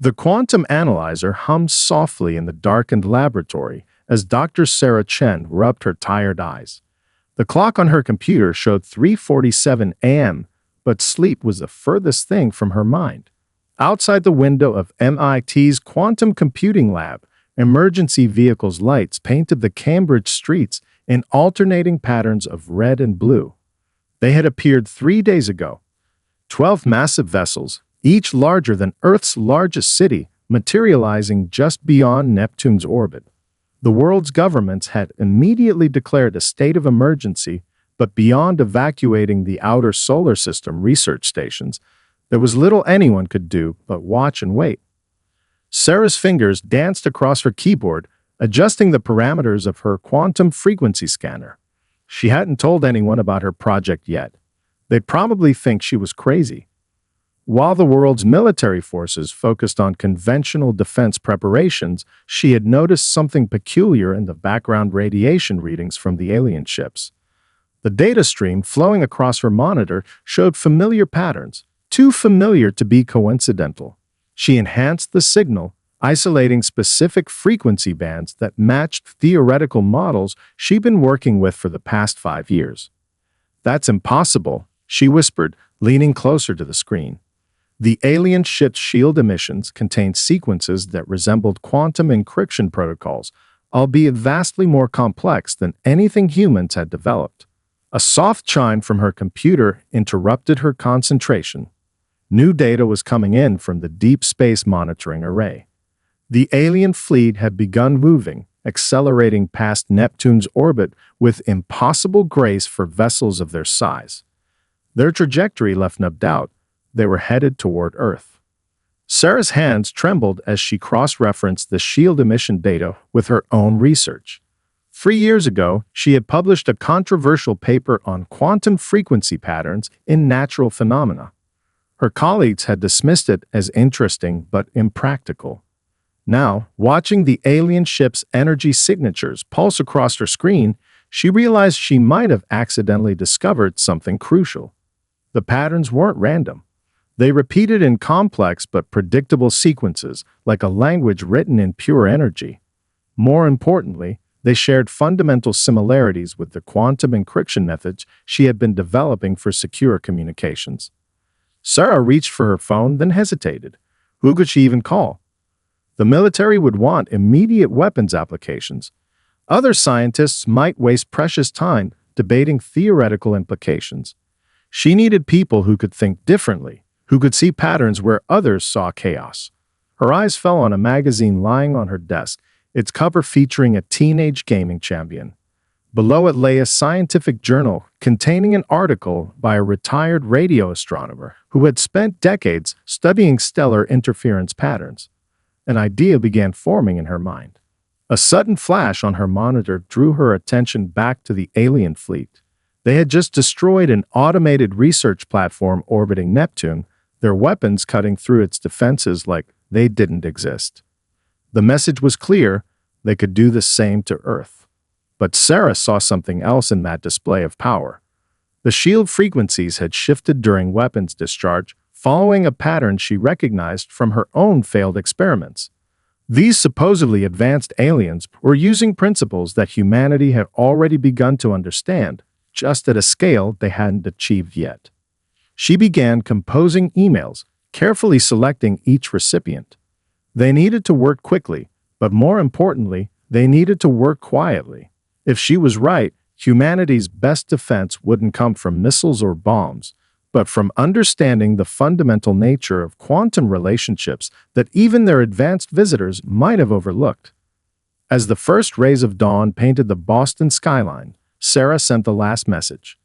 The quantum analyzer hummed softly in the darkened laboratory as Dr. Sarah Chen rubbed her tired eyes. The clock on her computer showed 3:47 a.m., but sleep was the furthest thing from her mind. Outside the window of MIT's quantum computing lab, emergency vehicles' lights painted the Cambridge streets in alternating patterns of red and blue. They had appeared 3 days ago. 12 massive vessels, each larger than Earth's largest city, materializing just beyond Neptune's orbit. The world's governments had immediately declared a state of emergency, but beyond evacuating the outer solar system research stations, there was little anyone could do but watch and wait. Sarah's fingers danced across her keyboard, adjusting the parameters of her quantum frequency scanner. She hadn't told anyone about her project yet. They'd probably think she was crazy. While the world's military forces focused on conventional defense preparations, she had noticed something peculiar in the background radiation readings from the alien ships. The data stream flowing across her monitor showed familiar patterns, too familiar to be coincidental. She enhanced the signal, isolating specific frequency bands that matched theoretical models she'd been working with for the past 5 years. "That's impossible," she whispered, leaning closer to the screen. The alien ship's shield emissions contained sequences that resembled quantum encryption protocols, albeit vastly more complex than anything humans had developed. A soft chime from her computer interrupted her concentration. New data was coming in from the Deep Space Monitoring Array. The alien fleet had begun moving, accelerating past Neptune's orbit with impossible grace for vessels of their size. Their trajectory left no doubt. They were headed toward Earth. Sarah's hands trembled as she cross-referenced the shield emission data with her own research. 3 years ago, she had published a controversial paper on quantum frequency patterns in natural phenomena. Her colleagues had dismissed it as interesting but impractical. Now, watching the alien ship's energy signatures pulse across her screen, she realized she might have accidentally discovered something crucial. The patterns weren't random. They repeated in complex but predictable sequences, like a language written in pure energy. More importantly, they shared fundamental similarities with the quantum encryption methods she had been developing for secure communications. Sarah reached for her phone, then hesitated. Who could she even call? The military would want immediate weapons applications. Other scientists might waste precious time debating theoretical implications. She needed people who could think differently, who could see patterns where others saw chaos. Her eyes fell on a magazine lying on her desk, its cover featuring a teenage gaming champion. Below it lay a scientific journal containing an article by a retired radio astronomer who had spent decades studying stellar interference patterns. An idea began forming in her mind. A sudden flash on her monitor drew her attention back to the alien fleet. They had just destroyed an automated research platform orbiting Neptune, their weapons cutting through its defenses like they didn't exist. The message was clear: they could do the same to Earth. But Sarah saw something else in that display of power. The shield frequencies had shifted during weapons discharge, following a pattern she recognized from her own failed experiments. These supposedly advanced aliens were using principles that humanity had already begun to understand, just at a scale they hadn't achieved yet. She began composing emails, carefully selecting each recipient. They needed to work quickly, but more importantly, they needed to work quietly. If she was right, humanity's best defense wouldn't come from missiles or bombs, but from understanding the fundamental nature of quantum relationships that even their advanced visitors might have overlooked. As the first rays of dawn painted the Boston skyline, Sarah sent the last message.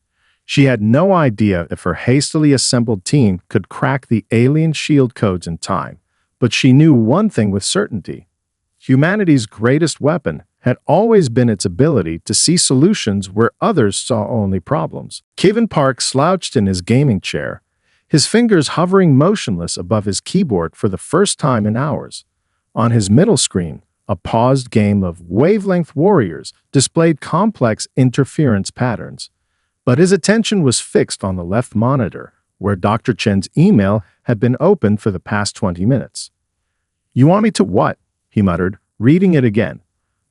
She had no idea if her hastily assembled team could crack the alien shield codes in time, but she knew one thing with certainty. Humanity's greatest weapon had always been its ability to see solutions where others saw only problems. Kevin Park slouched in his gaming chair, his fingers hovering motionless above his keyboard for the first time in hours. On his middle screen, a paused game of wavelength warriors displayed complex interference patterns. But his attention was fixed on the left monitor, where Dr. Chen's email had been open for the past 20 minutes. "You want me to what?" he muttered, reading it again.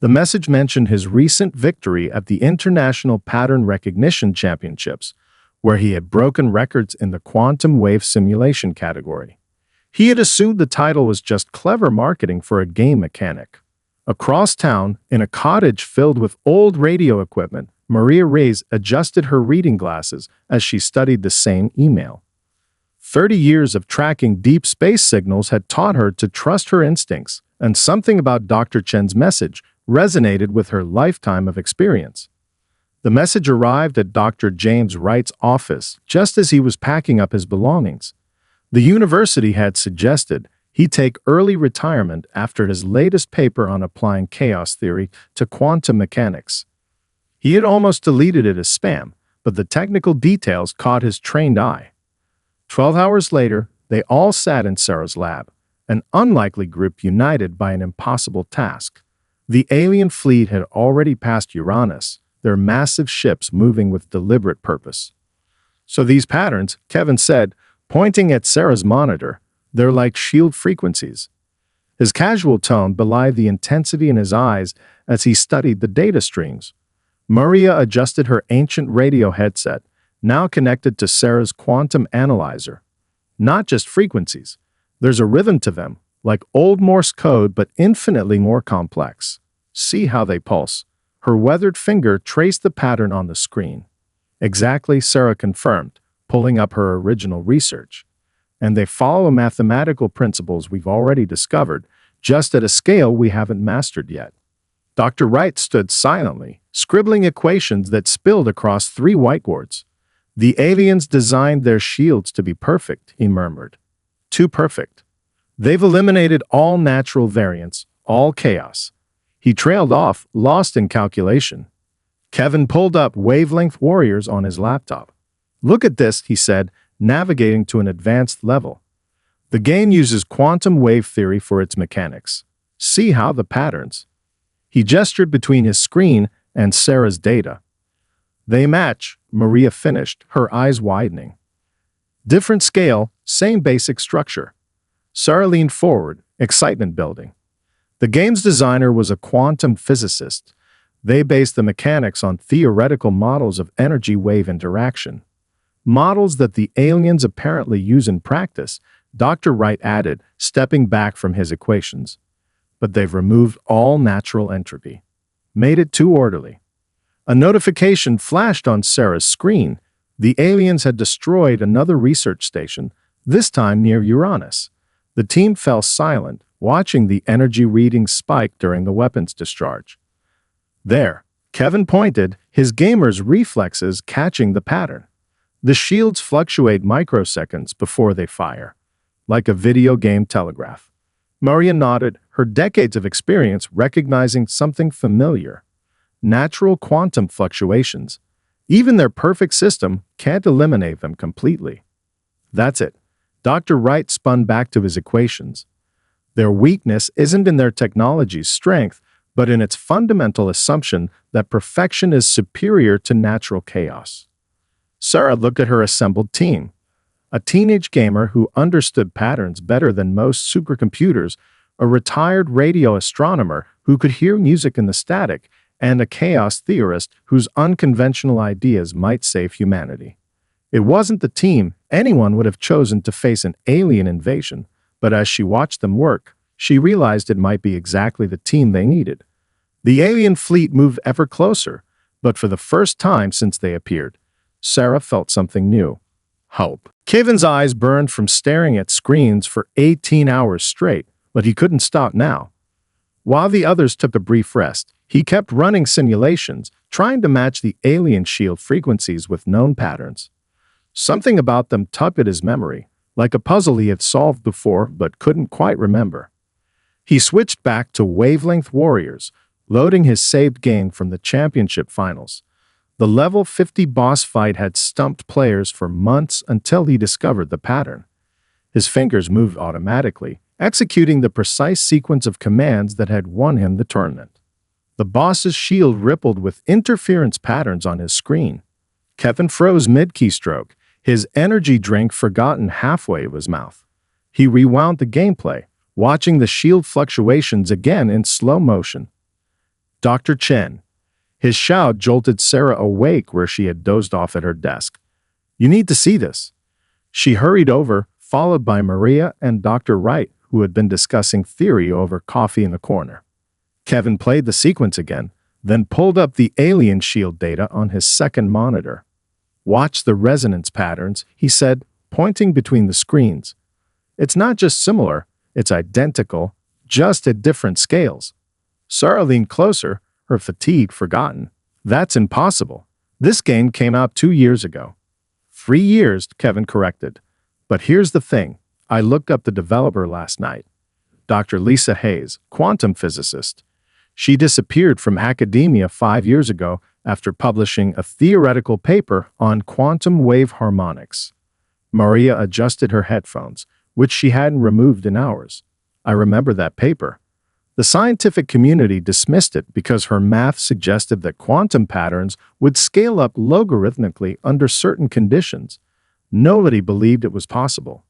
The message mentioned his recent victory at the International Pattern Recognition Championships, where he had broken records in the quantum wave simulation category. He had assumed the title was just clever marketing for a game mechanic. Across town, in a cottage filled with old radio equipment, Maria Reyes adjusted her reading glasses as she studied the same email. 30 years of tracking deep space signals had taught her to trust her instincts, and something about Dr. Chen's message resonated with her lifetime of experience. The message arrived at Dr. James Wright's office just as he was packing up his belongings. The university had suggested he take early retirement after his latest paper on applying chaos theory to quantum mechanics. He had almost deleted it as spam, but the technical details caught his trained eye. 12 hours later, they all sat in Sarah's lab, an unlikely group united by an impossible task. The alien fleet had already passed Uranus, their massive ships moving with deliberate purpose. "So these patterns," Kevin said, pointing at Sarah's monitor, "they're like shield frequencies." His casual tone belied the intensity in his eyes as he studied the data streams. Maria adjusted her ancient radio headset, now connected to Sarah's quantum analyzer. "Not just frequencies. There's a rhythm to them, like old Morse code but infinitely more complex. See how they pulse." Her weathered finger traced the pattern on the screen. "Exactly," Sarah confirmed, pulling up her original research. "And they follow mathematical principles we've already discovered, just at a scale we haven't mastered yet." Dr. Wright stood silently, scribbling equations that spilled across 3 whiteboards. "The aliens designed their shields to be perfect," he murmured. "Too perfect. They've eliminated all natural variance, all chaos." He trailed off, lost in calculation. Kevin pulled up Wavelength Warriors on his laptop. "Look at this," he said, navigating to an advanced level. "The game uses quantum wave theory for its mechanics. See how the patterns." He gestured between his screen and Sarah's data. "They match," Maria finished, her eyes widening. "Different scale, same basic structure." Sarah leaned forward, excitement building. The game's designer was a quantum physicist. They based the mechanics on theoretical models of energy wave interaction. "Models that the aliens apparently use in practice," Dr. Wright added, stepping back from his equations. "But they've removed all natural entropy. Made it too orderly." A notification flashed on Sarah's screen. The aliens had destroyed another research station, this time near Uranus. The team fell silent, watching the energy readings spike during the weapons discharge. "There," Kevin pointed, his gamer's reflexes catching the pattern. "The shields fluctuate microseconds before they fire, like a video game telegraph." Maria nodded, her decades of experience recognizing something familiar. Natural quantum fluctuations. Even their perfect system can't eliminate them completely. "That's it." Dr. Wright spun back to his equations. "Their weakness isn't in their technology's strength, but in its fundamental assumption that perfection is superior to natural chaos." Sarah looked at her assembled team. A teenage gamer who understood patterns better than most supercomputers, a retired radio astronomer who could hear music in the static, and a chaos theorist whose unconventional ideas might save humanity. It wasn't the team anyone would have chosen to face an alien invasion, but as she watched them work, she realized it might be exactly the team they needed. The alien fleet moved ever closer, but for the first time since they appeared, Sarah felt something new. Hope. Kevin's eyes burned from staring at screens for 18 hours straight, but he couldn't stop now. While the others took a brief rest, he kept running simulations, trying to match the alien shield frequencies with known patterns. Something about them tugged at his memory, like a puzzle he had solved before but couldn't quite remember. He switched back to Wavelength Warriors, loading his saved game from the championship finals. The level 50 boss fight had stumped players for months until he discovered the pattern. His fingers moved automatically, executing the precise sequence of commands that had won him the tournament. The boss's shield rippled with interference patterns on his screen. Kevin froze mid-keystroke, his energy drink forgotten halfway of his mouth. He rewound the gameplay, watching the shield fluctuations again in slow motion. Dr. Chen. His shout jolted Sarah awake where she had dozed off at her desk. You need to see this. She hurried over, followed by Maria and Dr. Wright, who had been discussing theory over coffee in the corner. Kevin played the sequence again, then pulled up the alien shield data on his second monitor. Watch the resonance patterns, he said, pointing between the screens. It's not just similar, it's identical, just at different scales. Sarah leaned closer, her fatigue forgotten. That's impossible. This game came out 2 years ago. 3 years, Kevin corrected. But here's the thing. I looked up the developer last night. Dr. Lisa Hayes, quantum physicist. She disappeared from academia 5 years ago after publishing a theoretical paper on quantum wave harmonics. Maria adjusted her headphones, which she hadn't removed in hours. I remember that paper. The scientific community dismissed it because her math suggested that quantum patterns would scale up logarithmically under certain conditions. Nobody believed it was possible.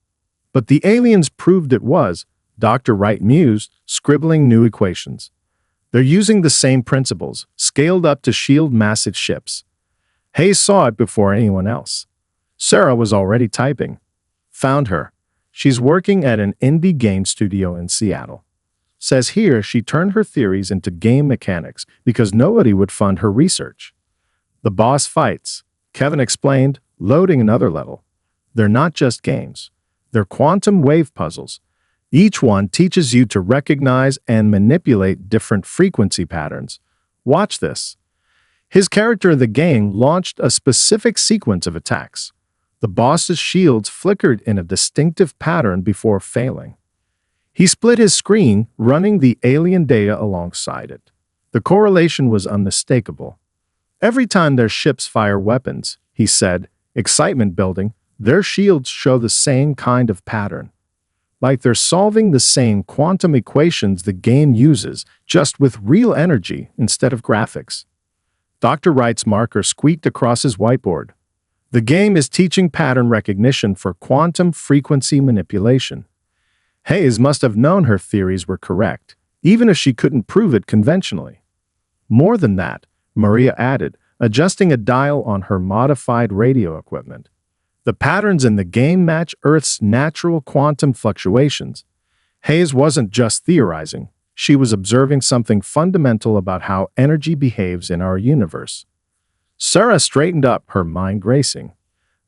But the aliens proved it was, Dr. Wright mused, scribbling new equations. They're using the same principles, scaled up to shield massive ships. Hayes saw it before anyone else. Sarah was already typing. Found her. She's working at an indie game studio in Seattle. Says here she turned her theories into game mechanics because nobody would fund her research. The boss fights, Kevin explained, loading another level. They're not just games. They're quantum wave puzzles. Each one teaches you to recognize and manipulate different frequency patterns. Watch this. His character in the game launched a specific sequence of attacks. The boss's shields flickered in a distinctive pattern before failing. He split his screen, running the alien data alongside it. The correlation was unmistakable. Every time their ships fire weapons, he said, excitement building, their shields show the same kind of pattern. Like they're solving the same quantum equations the game uses, just with real energy instead of graphics. Dr. Wright's marker squeaked across his whiteboard. The game is teaching pattern recognition for quantum frequency manipulation. Hayes must have known her theories were correct, even if she couldn't prove it conventionally. More than that, Maria added, adjusting a dial on her modified radio equipment. The patterns in the game match Earth's natural quantum fluctuations. Hayes wasn't just theorizing, she was observing something fundamental about how energy behaves in our universe. Sarah straightened up, her mind racing.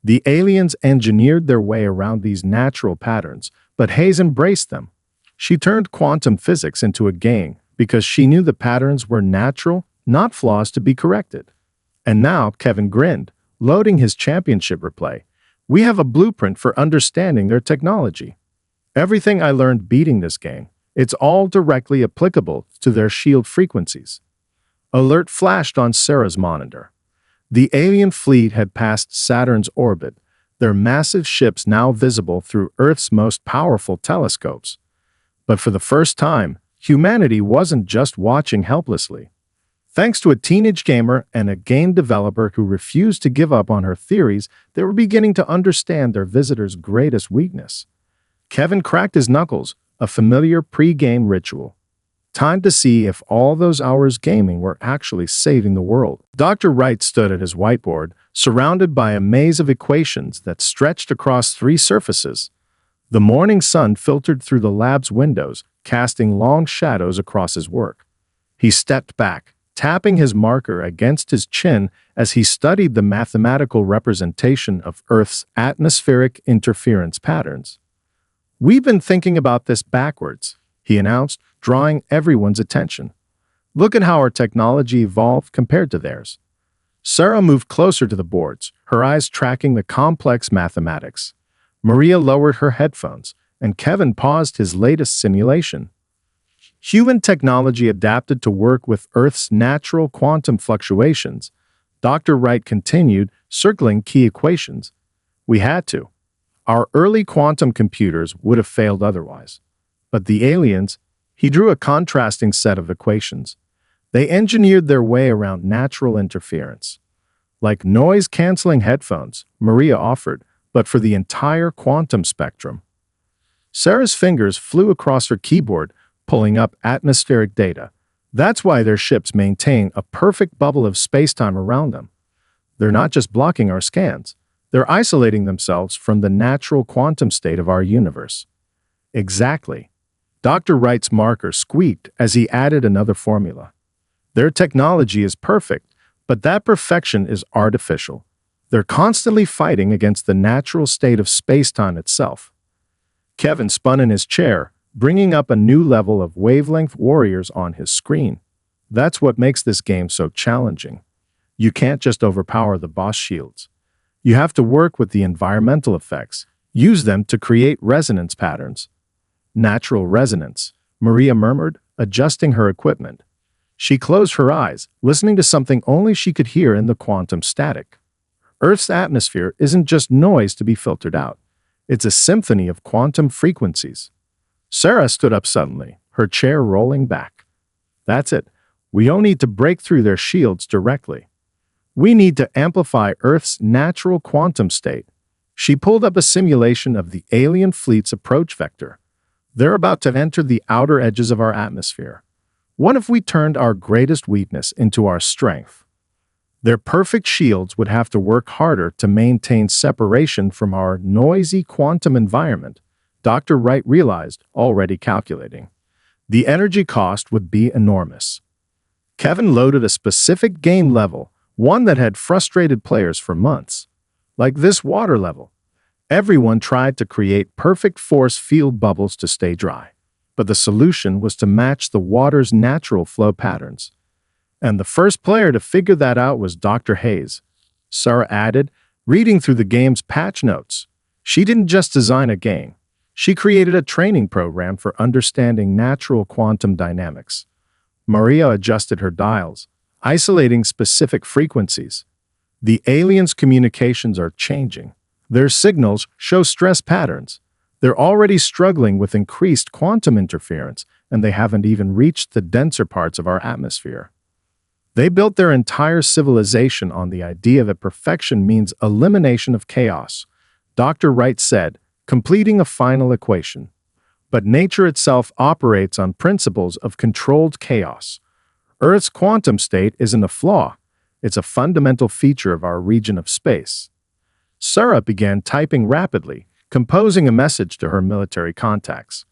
The aliens engineered their way around these natural patterns, but Hayes embraced them. She turned quantum physics into a game because she knew the patterns were natural, not flaws to be corrected. And now, Kevin grinned, loading his championship replay. We have a blueprint for understanding their technology. Everything I learned beating this game, it's all directly applicable to their shield frequencies. Alert flashed on Sarah's monitor. The alien fleet had passed Saturn's orbit, their massive ships now visible through Earth's most powerful telescopes. But for the first time, humanity wasn't just watching helplessly. Thanks to a teenage gamer and a game developer who refused to give up on her theories, they were beginning to understand their visitors' greatest weakness. Kevin cracked his knuckles, a familiar pre-game ritual. Time to see if all those hours gaming were actually saving the world. Dr. Wright stood at his whiteboard, surrounded by a maze of equations that stretched across 3 surfaces. The morning sun filtered through the lab's windows, casting long shadows across his work. He stepped back, tapping his marker against his chin as he studied the mathematical representation of Earth's atmospheric interference patterns. We've been thinking about this backwards, he announced, drawing everyone's attention. Look at how our technology evolved compared to theirs. Sarah moved closer to the boards, her eyes tracking the complex mathematics. Maria lowered her headphones, and Kevin paused his latest simulation. Human technology adapted to work with Earth's natural quantum fluctuations. Dr. Wright continued, circling key equations. We had to. Our early quantum computers would have failed otherwise. But the aliens, he drew a contrasting set of equations. They engineered their way around natural interference. Like noise-canceling headphones, Maria offered, but for the entire quantum spectrum. Sarah's fingers flew across her keyboard, pulling up atmospheric data. That's why their ships maintain a perfect bubble of spacetime around them. They're not just blocking our scans. They're isolating themselves from the natural quantum state of our universe. Exactly. Dr. Wright's marker squeaked as he added another formula. Their technology is perfect, but that perfection is artificial. They're constantly fighting against the natural state of spacetime itself. Kevin spun in his chair, bringing up a new level of wavelength warriors on his screen. That's what makes this game so challenging. You can't just overpower the boss shields. You have to work with the environmental effects, use them to create resonance patterns. Natural resonance, Maria murmured, adjusting her equipment. She closed her eyes, listening to something only she could hear in the quantum static. Earth's atmosphere isn't just noise to be filtered out. It's a symphony of quantum frequencies. Sarah stood up suddenly, her chair rolling back. That's it. We don't need to break through their shields directly. We need to amplify Earth's natural quantum state. She pulled up a simulation of the alien fleet's approach vector. They're about to enter the outer edges of our atmosphere. What if we turned our greatest weakness into our strength? Their perfect shields would have to work harder to maintain separation from our noisy quantum environment, Dr. Wright realized, already calculating. The energy cost would be enormous. Kevin loaded a specific game level, one that had frustrated players for months. Like this water level. Everyone tried to create perfect force field bubbles to stay dry, but the solution was to match the water's natural flow patterns. And the first player to figure that out was Dr. Hayes. Sarah added, reading through the game's patch notes. She didn't just design a game. She created a training program for understanding natural quantum dynamics. Maria adjusted her dials, isolating specific frequencies. The aliens' communications are changing. Their signals show stress patterns. They're already struggling with increased quantum interference, and they haven't even reached the denser parts of our atmosphere. They built their entire civilization on the idea that perfection means elimination of chaos. Dr. Wright said, completing a final equation. But nature itself operates on principles of controlled chaos. Earth's quantum state isn't a flaw. It's a fundamental feature of our region of space. Sarah began typing rapidly, composing a message to her military contacts.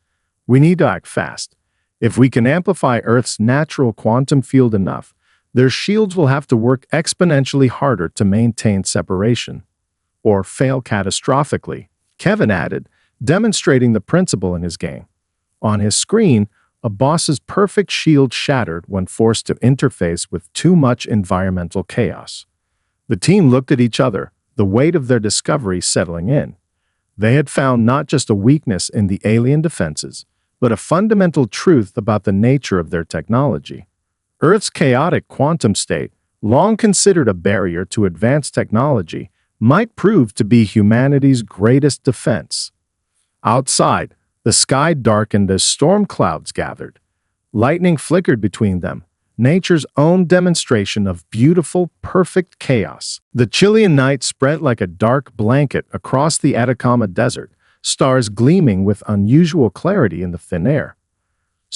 We need to act fast. If we can amplify Earth's natural quantum field enough, their shields will have to work exponentially harder to maintain separation. Or fail catastrophically, Kevin added, demonstrating the principle in his game. On his screen, a boss's perfect shield shattered when forced to interface with too much environmental chaos. The team looked at each other, the weight of their discovery settling in. They had found not just a weakness in the alien defenses, but a fundamental truth about the nature of their technology. Earth's chaotic quantum state, long considered a barrier to advanced technology, might prove to be humanity's greatest defense. Outside, the sky darkened as storm clouds gathered. Lightning flickered between them, nature's own demonstration of beautiful, perfect chaos. The Chilean night spread like a dark blanket across the Atacama Desert, stars gleaming with unusual clarity in the thin air.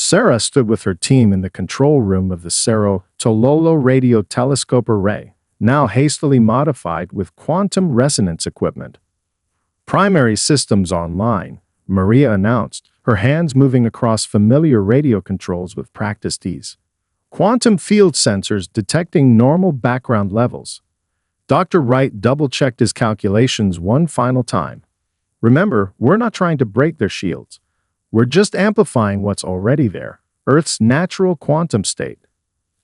Sarah stood with her team in the control room of the Cerro Tololo radio telescope array, now hastily modified with quantum resonance equipment. Primary systems online, Maria announced, her hands moving across familiar radio controls with practiced ease. Quantum field sensors detecting normal background levels. Dr. Wright double-checked his calculations one final time. Remember, we're not trying to break their shields. We're just amplifying what's already there, Earth's natural quantum state.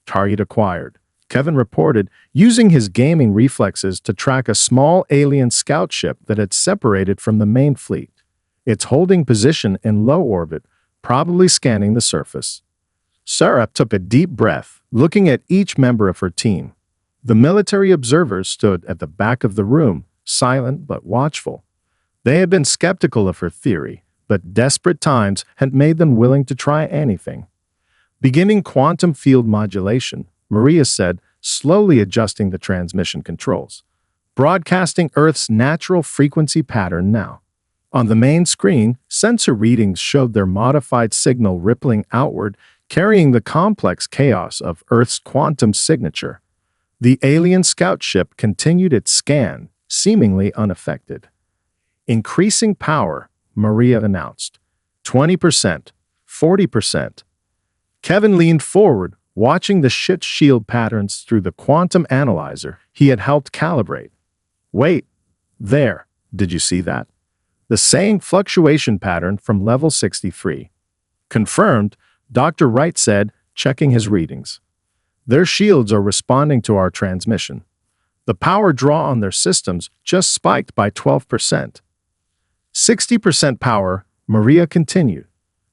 Target acquired, Kevin reported, using his gaming reflexes to track a small alien scout ship that had separated from the main fleet. It's holding position in low orbit, probably scanning the surface. Sarah took a deep breath, looking at each member of her team. The military observers stood at the back of the room, silent but watchful. They had been skeptical of her theory, but desperate times had made them willing to try anything. Beginning quantum field modulation, Maria said, slowly adjusting the transmission controls. Broadcasting Earth's natural frequency pattern now. On the main screen, sensor readings showed their modified signal rippling outward, carrying the complex chaos of Earth's quantum signature. The alien scout ship continued its scan, seemingly unaffected. Increasing power, Maria announced. 20%, 40%. Kevin leaned forward, watching the ship's shield patterns through the quantum analyzer he had helped calibrate. Wait, there, did you see that? The same fluctuation pattern from level 63. Confirmed, Dr. Wright said, checking his readings. Their shields are responding to our transmission. The power draw on their systems just spiked by 12%. 60% power, Maria continued.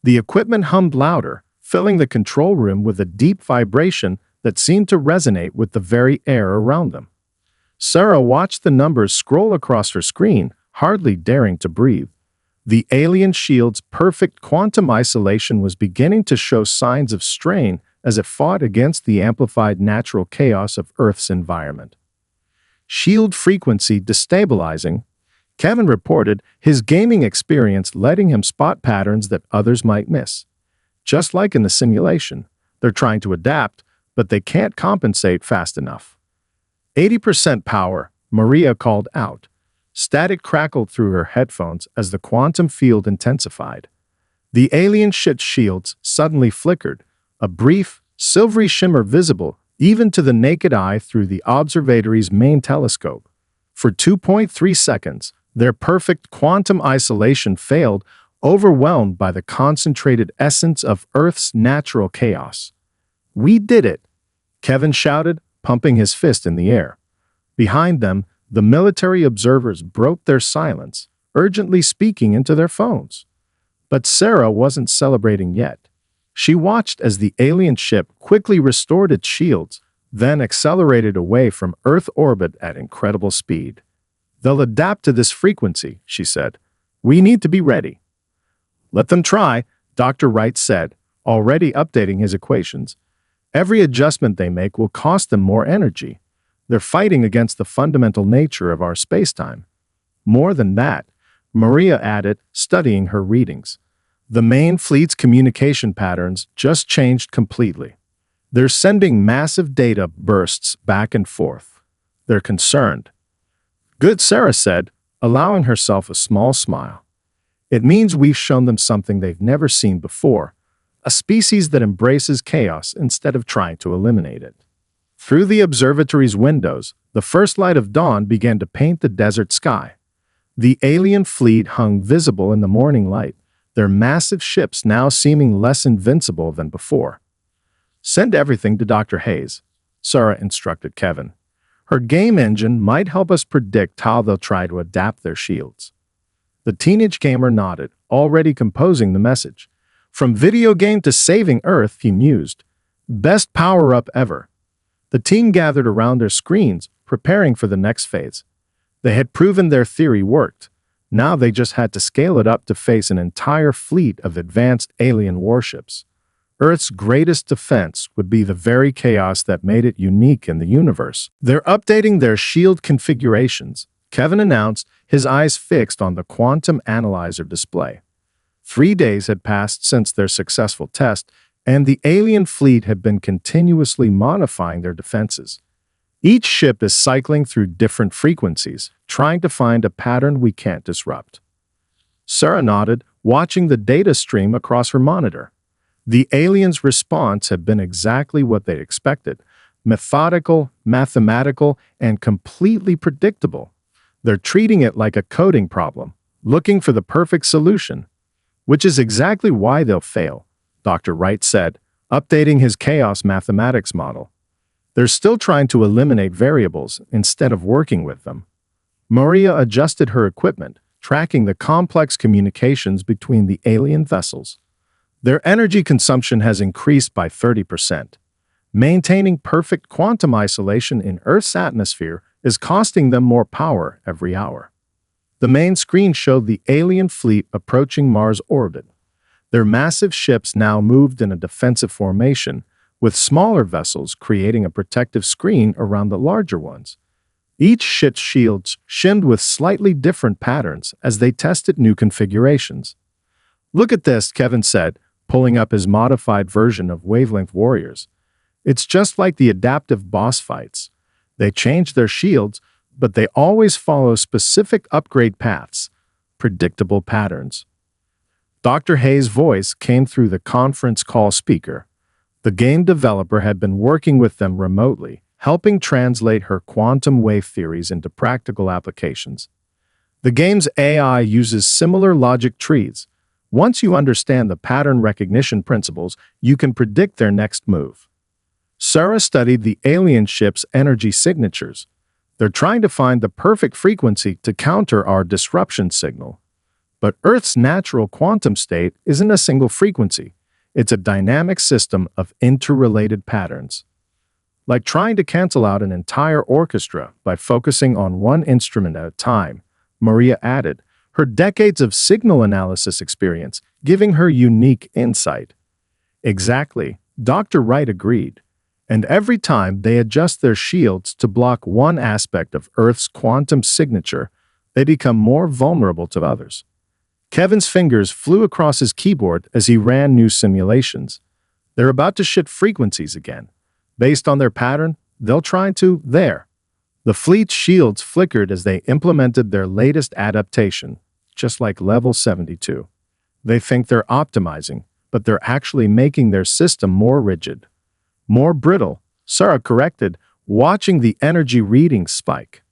The equipment hummed louder, filling the control room with a deep vibration that seemed to resonate with the very air around them. Sarah watched the numbers scroll across her screen, hardly daring to breathe. The alien shield's perfect quantum isolation was beginning to show signs of strain as it fought against the amplified natural chaos of Earth's environment. Shield frequency destabilizing, Kevin reported, his gaming experience letting him spot patterns that others might miss. Just like in the simulation, they're trying to adapt, but they can't compensate fast enough. 80% power, Maria called out. Static crackled through her headphones as the quantum field intensified. The alien ship's shields suddenly flickered, a brief, silvery shimmer visible even to the naked eye through the observatory's main telescope. For 2.3 seconds, their perfect quantum isolation failed, overwhelmed by the concentrated essence of Earth's natural chaos. "We did it!" Kevin shouted, pumping his fist in the air. Behind them, the military observers broke their silence, urgently speaking into their phones. But Sarah wasn't celebrating yet. She watched as the alien ship quickly restored its shields, then accelerated away from Earth orbit at incredible speed. "They'll adapt to this frequency," she said. "We need to be ready." "Let them try," Dr. Wright said, already updating his equations. "Every adjustment they make will cost them more energy. They're fighting against the fundamental nature of our spacetime." More than that, Maria added, studying her readings. The main fleet's communication patterns just changed completely. They're sending massive data bursts back and forth. They're concerned. "Good," Sarah said, allowing herself a small smile. "It means we've shown them something they've never seen before, a species that embraces chaos instead of trying to eliminate it." Through the observatory's windows, the first light of dawn began to paint the desert sky. The alien fleet hung visible in the morning light, their massive ships now seeming less invincible than before. "Send everything to Dr. Hayes," Sarah instructed Kevin. "Her game engine might help us predict how they'll try to adapt their shields." The teenage gamer nodded, already composing the message. "From video game to saving Earth," he mused. "Best power-up ever." The team gathered around their screens, preparing for the next phase. They had proven their theory worked. Now they just had to scale it up to face an entire fleet of advanced alien warships. Earth's greatest defense would be the very chaos that made it unique in the universe. "They're updating their shield configurations," Kevin announced, his eyes fixed on the quantum analyzer display. 3 days had passed since their successful test, and the alien fleet had been continuously modifying their defenses. Each ship is cycling through different frequencies, trying to find a pattern we can't disrupt. Sarah nodded, watching the data stream across her monitor. The aliens' response had been exactly what they expected: methodical, mathematical, and completely predictable. They're treating it like a coding problem, looking for the perfect solution. "Which is exactly why they'll fail," Dr. Wright said, updating his chaos mathematics model. "They're still trying to eliminate variables instead of working with them." Maria adjusted her equipment, tracking the complex communications between the alien vessels. Their energy consumption has increased by 30%. Maintaining perfect quantum isolation in Earth's atmosphere is costing them more power every hour. The main screen showed the alien fleet approaching Mars orbit. Their massive ships now moved in a defensive formation, with smaller vessels creating a protective screen around the larger ones. Each ship's shields shimmed with slightly different patterns as they tested new configurations. "Look at this," Kevin said, pulling up his modified version of Wavelength Warriors. "It's just like the adaptive boss fights. They change their shields, but they always follow specific upgrade paths, predictable patterns." Dr. Hayes' voice came through the conference call speaker. The game developer had been working with them remotely, helping translate her quantum wave theories into practical applications. The game's AI uses similar logic trees. Once you understand the pattern recognition principles, you can predict their next move. Sarah studied the alien ship's energy signatures. They're trying to find the perfect frequency to counter our disruption signal. But Earth's natural quantum state isn't a single frequency. It's a dynamic system of interrelated patterns. Like trying to cancel out an entire orchestra by focusing on one instrument at a time, Maria added, her decades of signal analysis experience giving her unique insight. Exactly, Dr. Wright agreed. And every time they adjust their shields to block one aspect of Earth's quantum signature, they become more vulnerable to others. Kevin's fingers flew across his keyboard as he ran new simulations. They're about to shift frequencies again. Based on their pattern, they'll try to there. The fleet's shields flickered as they implemented their latest adaptation, just like level 72. They think they're optimizing, but they're actually making their system more rigid. More brittle, Sarah corrected, watching the energy readings spike.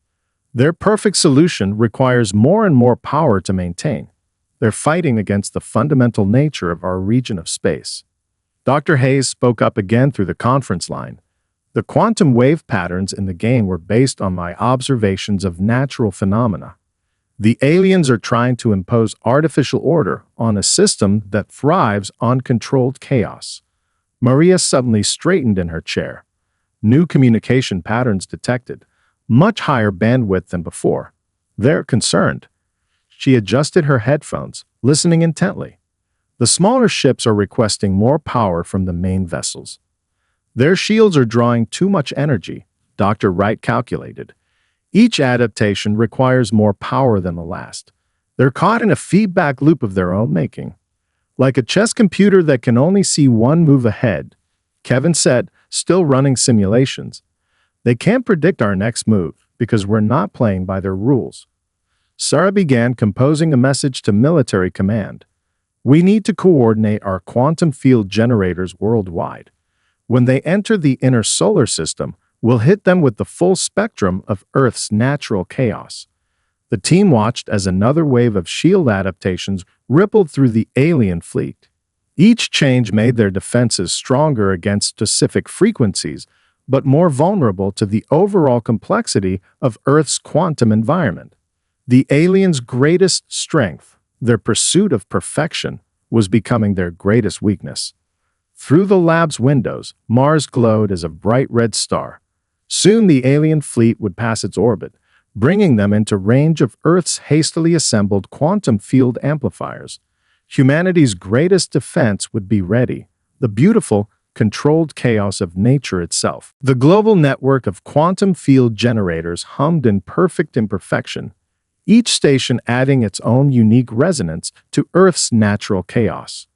Their perfect solution requires more and more power to maintain. They're fighting against the fundamental nature of our region of space. Dr. Hayes spoke up again through the conference line. The quantum wave patterns in the game were based on my observations of natural phenomena. The aliens are trying to impose artificial order on a system that thrives on controlled chaos. Maria suddenly straightened in her chair. New communication patterns detected, much higher bandwidth than before. They're concerned. She adjusted her headphones, listening intently. The smaller ships are requesting more power from the main vessels. Their shields are drawing too much energy, Dr. Wright calculated. Each adaptation requires more power than the last. They're caught in a feedback loop of their own making. Like a chess computer that can only see one move ahead, Kevin said, still running simulations. They can't predict our next move because we're not playing by their rules. Sarah began composing a message to military command. We need to coordinate our quantum field generators worldwide. When they enter the inner solar system, we'll hit them with the full spectrum of Earth's natural chaos. The team watched as another wave of shield adaptations rippled through the alien fleet. Each change made their defenses stronger against specific frequencies, but more vulnerable to the overall complexity of Earth's quantum environment. The aliens' greatest strength, their pursuit of perfection, was becoming their greatest weakness. Through the lab's windows, Mars glowed as a bright red star. Soon the alien fleet would pass its orbit, bringing them into range of Earth's hastily assembled quantum field amplifiers. Humanity's greatest defense would be ready, the beautiful, controlled chaos of nature itself. The global network of quantum field generators hummed in perfect imperfection, each station adding its own unique resonance to Earth's natural chaos.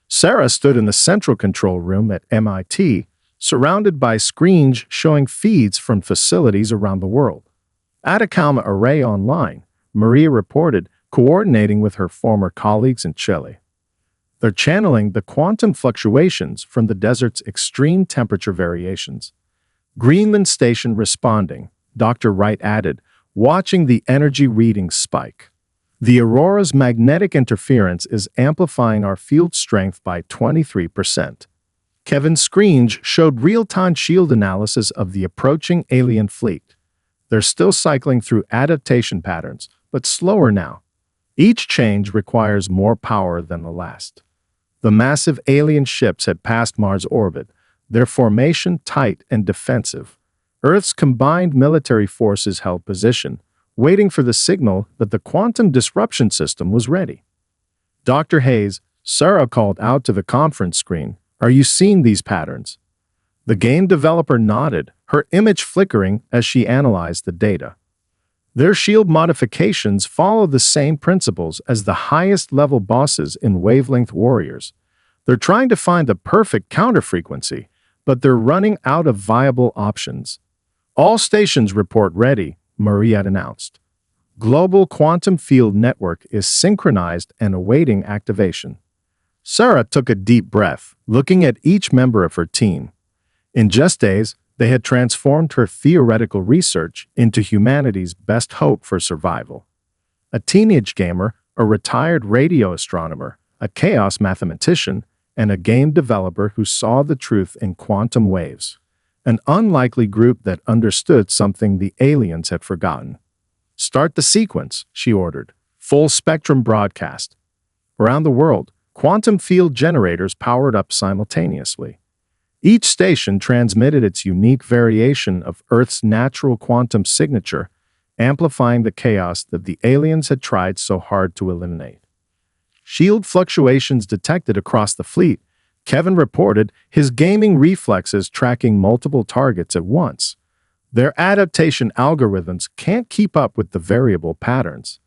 Sarah stood in the central control room at MIT, surrounded by screens showing feeds from facilities around the world. Atacama Array Online, Maria reported, coordinating with her former colleagues in Chile. They're channeling the quantum fluctuations from the desert's extreme temperature variations. Greenland Station responding, Dr. Wright added, watching the energy readings spike. The aurora's magnetic interference is amplifying our field strength by 23%. Kevin's screens showed real-time shield analysis of the approaching alien fleet. They're still cycling through adaptation patterns, but slower now. Each change requires more power than the last. The massive alien ships had passed Mars' orbit, their formation tight and defensive. Earth's combined military forces held position, waiting for the signal that the quantum disruption system was ready. Dr. Hayes, Sarah called out to the conference screen, "Are you seeing these patterns?" The game developer nodded, her image flickering as she analyzed the data. Their shield modifications follow the same principles as the highest-level bosses in Wavelength Warriors. They're trying to find the perfect counter-frequency, but they're running out of viable options. All stations report ready, Maria announced. Global Quantum Field Network is synchronized and awaiting activation. Sarah took a deep breath, looking at each member of her team. In just days, they had transformed her theoretical research into humanity's best hope for survival. A teenage gamer, a retired radio astronomer, a chaos mathematician, and a game developer who saw the truth in quantum waves. An unlikely group that understood something the aliens had forgotten. "Start the sequence," she ordered. Full spectrum broadcast. Around the world, quantum field generators powered up simultaneously. Each station transmitted its unique variation of Earth's natural quantum signature, amplifying the chaos that the aliens had tried so hard to eliminate. Shield fluctuations detected across the fleet. Kevin reported, his gaming reflexes tracking multiple targets at once. Their adaptation algorithms can't keep up with the variable patterns.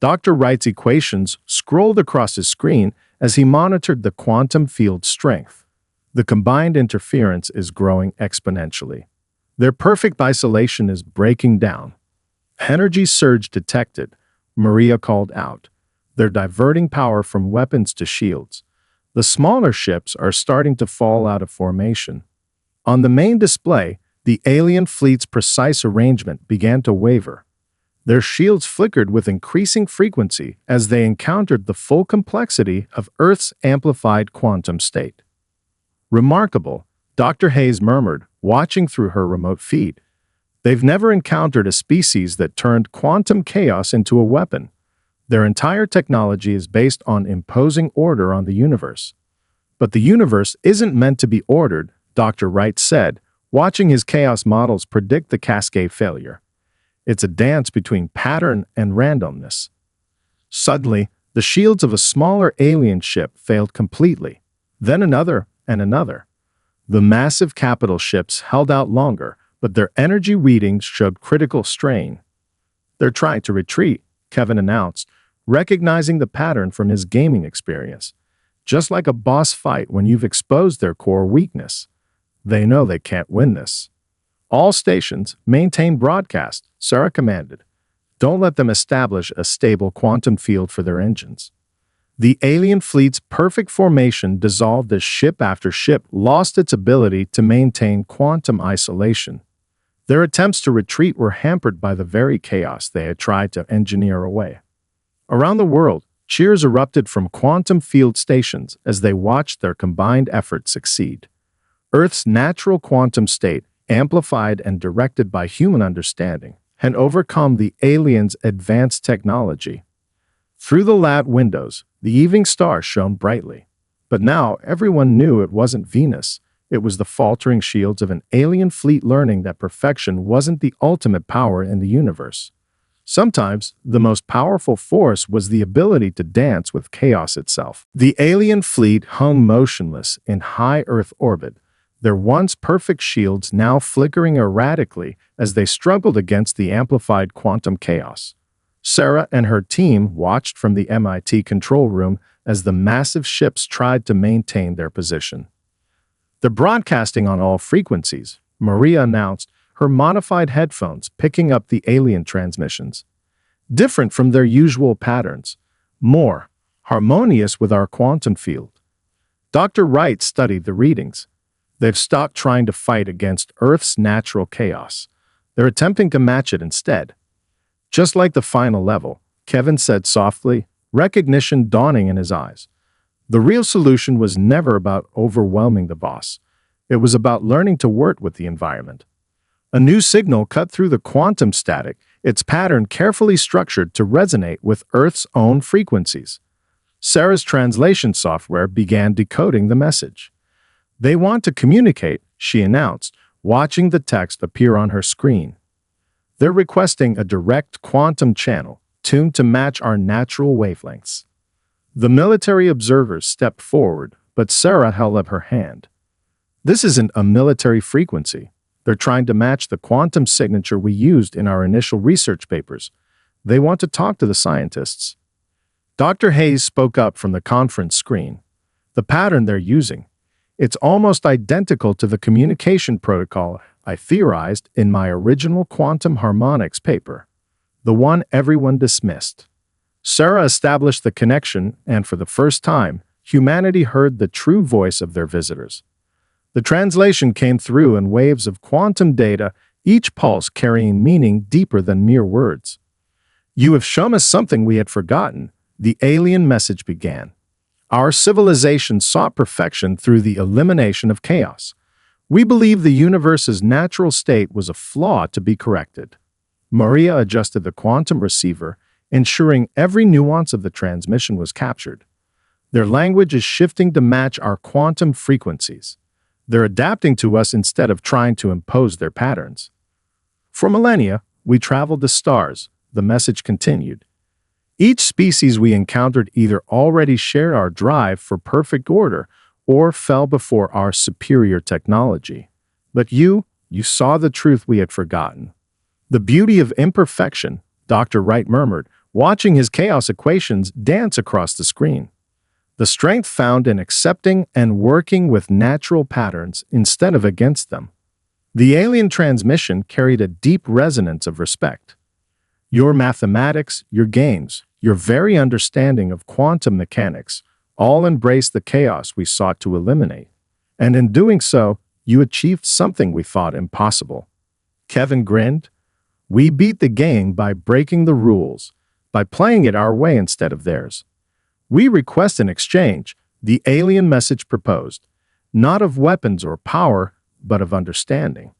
Dr. Wright's equations scrolled across his screen as he monitored the quantum field strength. The combined interference is growing exponentially. Their perfect isolation is breaking down. Energy surge detected, Maria called out. They're diverting power from weapons to shields. The smaller ships are starting to fall out of formation. On the main display, the alien fleet's precise arrangement began to waver. Their shields flickered with increasing frequency as they encountered the full complexity of Earth's amplified quantum state. "Remarkable," Dr. Hayes murmured, watching through her remote feed. "They've never encountered a species that turned quantum chaos into a weapon. Their entire technology is based on imposing order on the universe." "But the universe isn't meant to be ordered," Dr. Wright said, watching his chaos models predict the cascade failure. "It's a dance between pattern and randomness." Suddenly, the shields of a smaller alien ship failed completely. Then another and another. The massive capital ships held out longer, but their energy readings showed critical strain. "They're trying to retreat," Kevin announced, recognizing the pattern from his gaming experience. "Just like a boss fight when you've exposed their core weakness. They know they can't win this." "All stations, maintain broadcast," Sarah commanded. "Don't let them establish a stable quantum field for their engines." The alien fleet's perfect formation dissolved as ship after ship lost its ability to maintain quantum isolation. Their attempts to retreat were hampered by the very chaos they had tried to engineer away. Around the world, cheers erupted from quantum field stations as they watched their combined efforts succeed. Earth's natural quantum state, amplified and directed by human understanding, had overcome the aliens' advanced technology. Through the lab windows, the evening star shone brightly. But now everyone knew it wasn't Venus. It was the faltering shields of an alien fleet learning that perfection wasn't the ultimate power in the universe. Sometimes, the most powerful force was the ability to dance with chaos itself. The alien fleet hung motionless in high Earth orbit, their once perfect shields now flickering erratically as they struggled against the amplified quantum chaos. Sarah and her team watched from the MIT control room as the massive ships tried to maintain their position. "They're broadcasting on all frequencies," Maria announced, her modified headphones picking up the alien transmissions. "Different from their usual patterns. More harmonious with our quantum field." Dr. Wright studied the readings. They've stopped trying to fight against Earth's natural chaos. They're attempting to match it instead. "Just like the final level," Kevin said softly, recognition dawning in his eyes. "The real solution was never about overwhelming the boss. It was about learning to work with the environment." A new signal cut through the quantum static, its pattern carefully structured to resonate with Earth's own frequencies. Sarah's translation software began decoding the message. "They want to communicate," she announced, watching the text appear on her screen. "They're requesting a direct quantum channel, tuned to match our natural wavelengths." The military observers stepped forward, but Sarah held up her hand. "This isn't a military frequency. They're trying to match the quantum signature we used in our initial research papers. They want to talk to the scientists. Dr. Hayes spoke up from the conference screen. The pattern they're using, it's almost identical to the communication protocol I theorized in my original quantum harmonics paper, the one everyone dismissed. Sarah established the connection, and for the first time, humanity heard the true voice of their visitors. The translation came through in waves of quantum data, each pulse carrying meaning deeper than mere words. "You have shown us something we had forgotten," the alien message began. "Our civilization sought perfection through the elimination of chaos. We believe the universe's natural state was a flaw to be corrected." Maria adjusted the quantum receiver, ensuring every nuance of the transmission was captured. "Their language is shifting to match our quantum frequencies. They're adapting to us instead of trying to impose their patterns." "For millennia, we traveled the stars," the message continued. "Each species we encountered either already shared our drive for perfect order or fell before our superior technology. But you saw the truth we had forgotten. The beauty of imperfection," Dr. Wright murmured, watching his chaos equations dance across the screen. "The strength found in accepting and working with natural patterns instead of against them." The alien transmission carried a deep resonance of respect. "Your mathematics, your games, your very understanding of quantum mechanics all embraced the chaos we sought to eliminate. And in doing so, you achieved something we thought impossible." Kevin grinned. "We beat the game by breaking the rules, by playing it our way instead of theirs. We request an exchange," the alien message proposed, "not of weapons or power, but of understanding.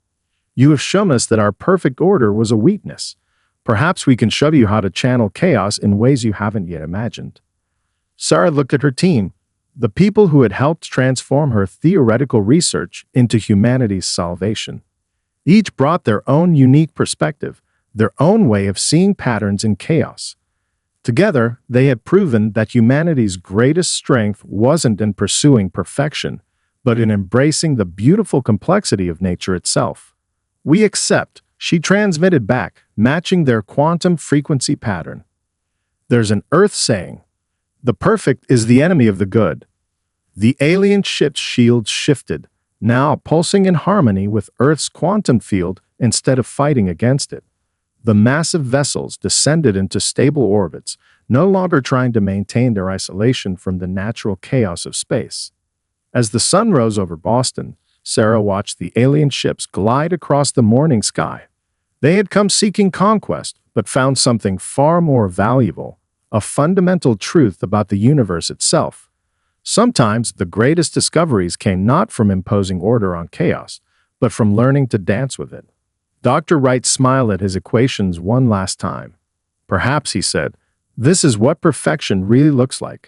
You have shown us that our perfect order was a weakness. Perhaps we can show you how to channel chaos in ways you haven't yet imagined." Sarah looked at her team, the people who had helped transform her theoretical research into humanity's salvation. Each brought their own unique perspective, their own way of seeing patterns in chaos. Together, they had proven that humanity's greatest strength wasn't in pursuing perfection, but in embracing the beautiful complexity of nature itself. "We accept," she transmitted back, matching their quantum frequency pattern. "There's an Earth saying, 'The perfect is the enemy of the good.'" The alien ship's shield shifted, now pulsing in harmony with Earth's quantum field instead of fighting against it. The massive vessels descended into stable orbits, no longer trying to maintain their isolation from the natural chaos of space. As the sun rose over Boston, Sarah watched the alien ships glide across the morning sky. They had come seeking conquest, but found something far more valuable, a fundamental truth about the universe itself. Sometimes the greatest discoveries came not from imposing order on chaos, but from learning to dance with it. Dr. Wright smiled at his equations one last time. "Perhaps," he said, "this is what perfection really looks like.